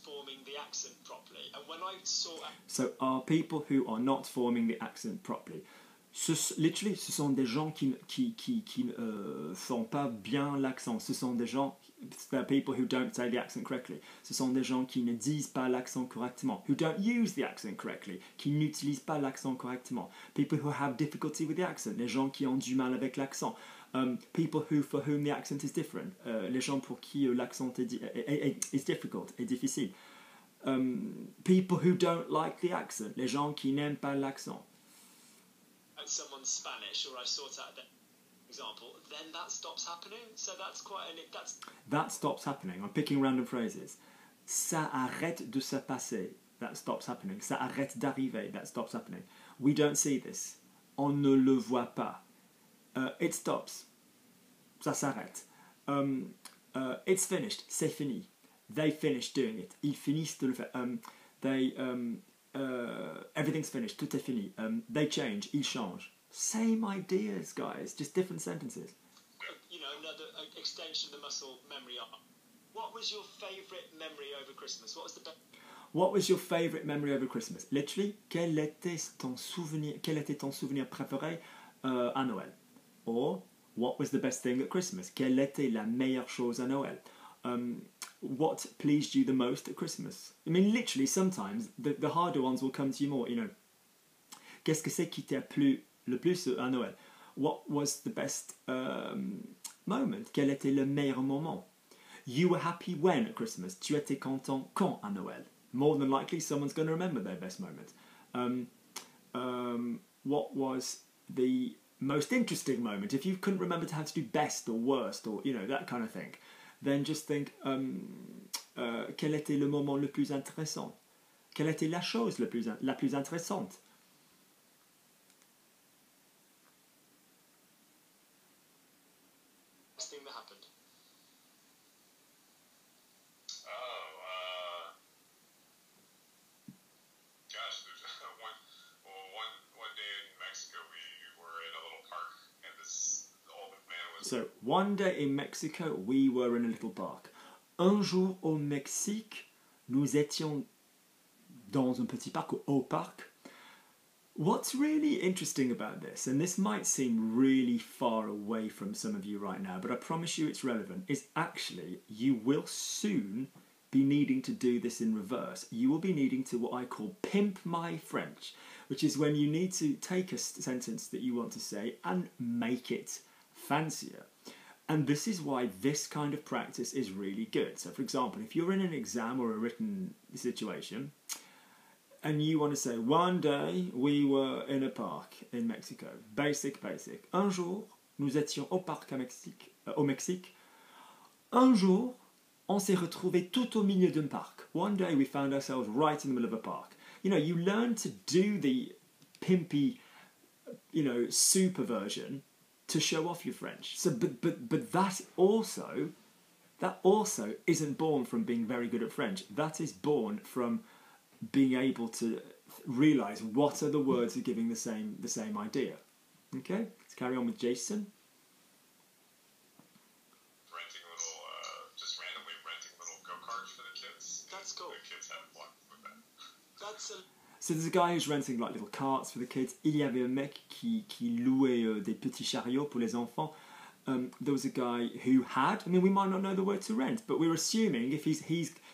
forming the accent properly. And when I saw... So are people who are not forming the accent properly. Literally, ce sont des gens qui ne font pas bien l'accent. Ce sont des gens, they're people who don't say the accent correctly. Ce sont des gens qui ne disent pas l'accent correctement, who don't use the accent correctly, qui n'utilisent pas l'accent correctement. People who have difficulty with the accent, les gens qui ont du mal avec l'accent. People for whom the accent is different, les gens pour qui l'accent is difficult, est difficile. People who don't like the accent, les gens qui n'aiment pas l'accent. Someone's Spanish, or I sort out that example, then that stops happening. So that's quite that stops happening. I'm picking random phrases. Ça arrête de se passer. That stops happening. Ça arrête d'arriver. That stops happening. We don't see this. On ne le voit pas. It stops. Ça s'arrête. It's finished. C'est fini. They finished doing it. Ils finissent de le faire. Everything's finished. Tout est fini. They change. Ils changent. Same ideas, guys. Just different sentences. You know, another extension of the muscle memory arc. What was your favourite memory over Christmas? What was your favourite memory over Christmas? Literally, quel était ton souvenir préféré à Noël? Or, what was the best thing at Christmas? Quelle était la meilleure chose à Noël? What pleased you the most at Christmas? I mean, literally, sometimes the harder ones will come to you more. You know, qu'est-ce que c'est qui t'a plu le plus à Noël? What was the best moment? Quel était le meilleur moment? You were happy when at Christmas? Tu étais content quand à Noël? More than likely, someone's going to remember their best moment. What was the most interesting moment? If you couldn't remember to have to do best or worst or, you know, that kind of thing, then just think, quel était le moment le plus intéressant? Quelle était la chose la plus intéressante? Best thing that happened. Gosh, one day in Mexico we were in a little park and this old man was... So, one day in Mexico, we were in a little park. Un jour au Mexique, nous étions dans un petit parc, au parc. What's really interesting about this, and this might seem really far away from some of you right now, but I promise you it's relevant, is actually you will soon be needing to do this in reverse. You will be needing to what I call pimp my French, which is when you need to take a sentence that you want to say and make it fancier. And this is why this kind of practice is really good. So for example, if you're in an exam or a written situation and you want to say, one day we were in a park in Mexico, basic. Un jour, nous étions au parc au Mexique. Un jour, on s'est retrouvé tout au milieu d'un parc. One day we found ourselves right in the middle of a park. You know, you learn to do the pimpy, you know, super version to show off your French. So, but that also isn't born from being very good at French. That is born from being able to realise what are the words that are giving the same idea. Okay, let's carry on with Jason. Just randomly renting little go-karts for the kids. That's cool. The kids have fun with that. That's a... So there's a guy who's renting like little carts for the kids. Il y avait un mec qui louait des petits chariots pour les enfants. There was a guy who had, I mean, we might not know the word to rent, but we're assuming if there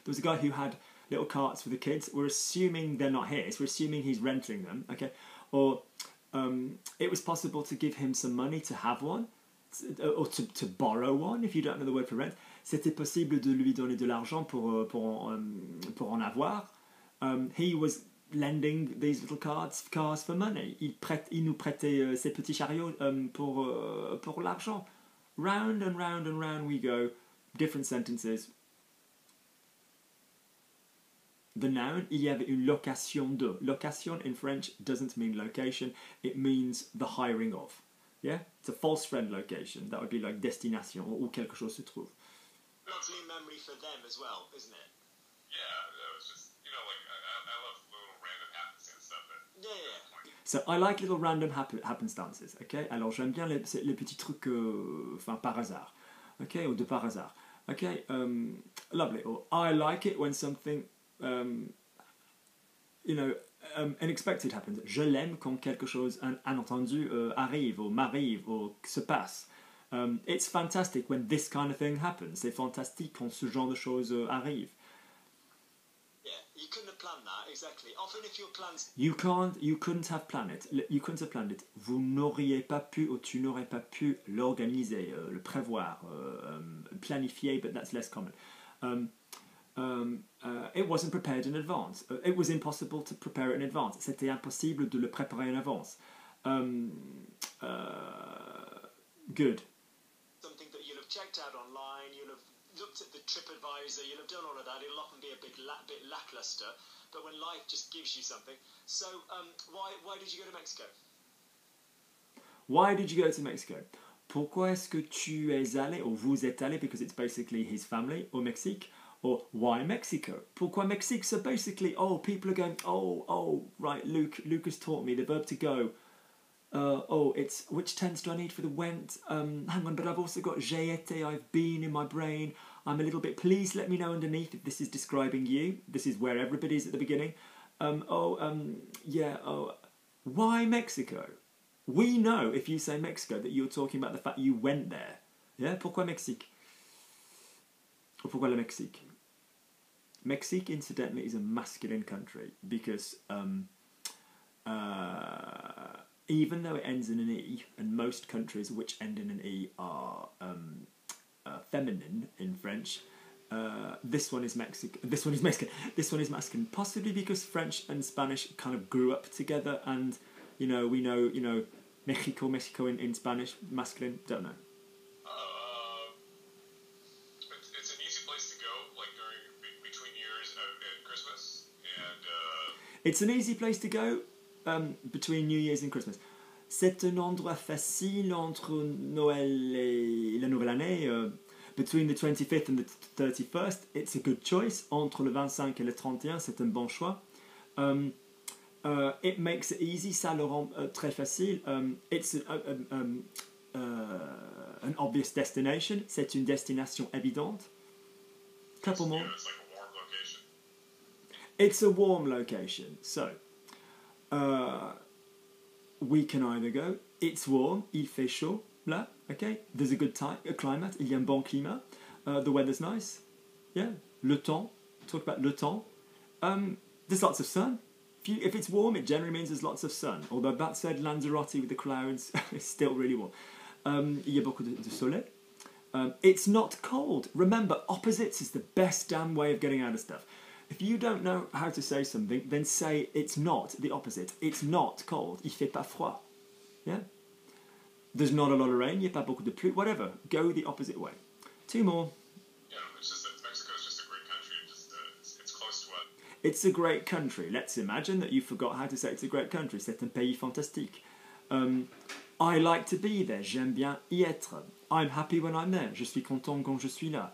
was a guy who had little carts for the kids. We're assuming they're not his. We're assuming he's renting them, okay? Or it was possible to give him some money to have one, or to borrow one if you don't know the word for rent. C'était possible de lui donner de l'argent pour en avoir. He was lending these little cars for money. Il nous prêtait ces petits chariots pour l'argent. Round and round and round we go. Different sentences. The noun, il y avait une location de. Location in French doesn't mean location. It means the hiring of. Yeah? It's a false friend location. That would be like destination, où quelque chose se trouve. Lovely memory for them as well, isn't it? Yeah, it was just, you know, like, I love little random happenstance stuff. Yeah. So I like little random happenstances, okay? Alors j'aime bien les petits trucs, enfin par hasard, okay? Ou de par hasard, okay? Lovely. Or I like it when something unexpected happens. Je l'aime quand quelque chose inattendu arrive ou m'arrive ou se passe. It's fantastic when this kind of thing happens. C'est fantastique quand ce genre de choses arrive. Yeah, you couldn't have planned that, exactly. Often if your plans... You couldn't have planned it. You couldn't have planned it. Vous n'auriez pas pu ou tu n'aurais pas pu l'organiser, le prévoir, planifier, but that's less common. It wasn't prepared in advance. It was impossible to prepare it in advance. C'était impossible de le préparer en avance. Good. Something that you'll have checked out online, you'll have looked at the TripAdvisor, you'll have done all of that. It'll often be a bit lackluster, but when life just gives you something. So, why did you go to Mexico? Why did you go to Mexico? Pourquoi est-ce que tu es allé, or vous êtes allé, because it's basically his family, au Mexique? Or why Mexico? Pourquoi Mexique? So basically, people are going, right, Luke has taught me the verb to go. It's which tense do I need for the went? Hang on, but I've also got j'ai été, I've been in my brain. I'm a little bit, please let me know underneath if this is describing you. This is where everybody's at the beginning. Why Mexico? We know if you say Mexico that you're talking about the fact you went there. Yeah, pourquoi Mexique? Or pourquoi le Mexique? Mexique, incidentally, is a masculine country because even though it ends in an E, and most countries which end in an E are feminine in French, this one is Mexican. This one is Mexican. This one is masculine, possibly because French and Spanish kind of grew up together, and we know Mexico in Spanish, masculine. Don't know. It's an easy place to go, like between years and Christmas, and. It's an easy place to go. Between New Year's and Christmas. C'est un endroit facile entre Noël et la nouvelle année. Between the 25th and the 31st, it's a good choice. Entre le 25 et le 31, c'est un bon choix. It makes it easy, ça le rend très facile. It's an obvious destination. C'est une destination évidente. Couple more. It's like a warm location. It's a warm location. So, we can either go, it's warm, il fait chaud, là, okay? There's a good climate, il y a un bon climat, the weather's nice, yeah? Le temps, talk about le temps. There's lots of sun. If it's warm, it generally means there's lots of sun. Although that said, Lanzarote with the clouds is still really warm. Il y a beaucoup de soleil. It's not cold. Remember, opposites is the best damn way of getting out of stuff. If you don't know how to say something, then say it's not the opposite. It's not cold. Il fait pas froid. Yeah? There's not a lot of rain. Il n'y a pas beaucoup de pluie. Whatever. Go the opposite way. Two more. Yeah, it's just that Mexico's just a great country. It's close to us. It's a great country. Let's imagine that you forgot how to say it's a great country. C'est un pays fantastique. I like to be there. J'aime bien y être. I'm happy when I'm there. Je suis content quand je suis là.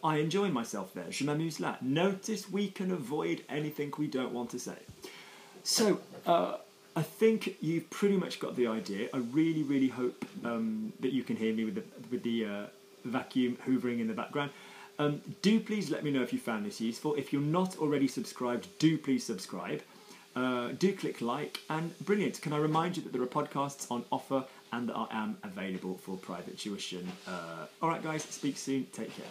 I enjoy myself there. Je m'amuse là. Notice we can avoid anything we don't want to say. So, I think you've pretty much got the idea. I really, really hope that you can hear me with the vacuum hoovering in the background. Do please let me know if you found this useful. If you're not already subscribed, do please subscribe. Do click like, and brilliant. Can I remind you that there are podcasts on offer and that I am available for private tuition. Alright guys, speak soon. Take care.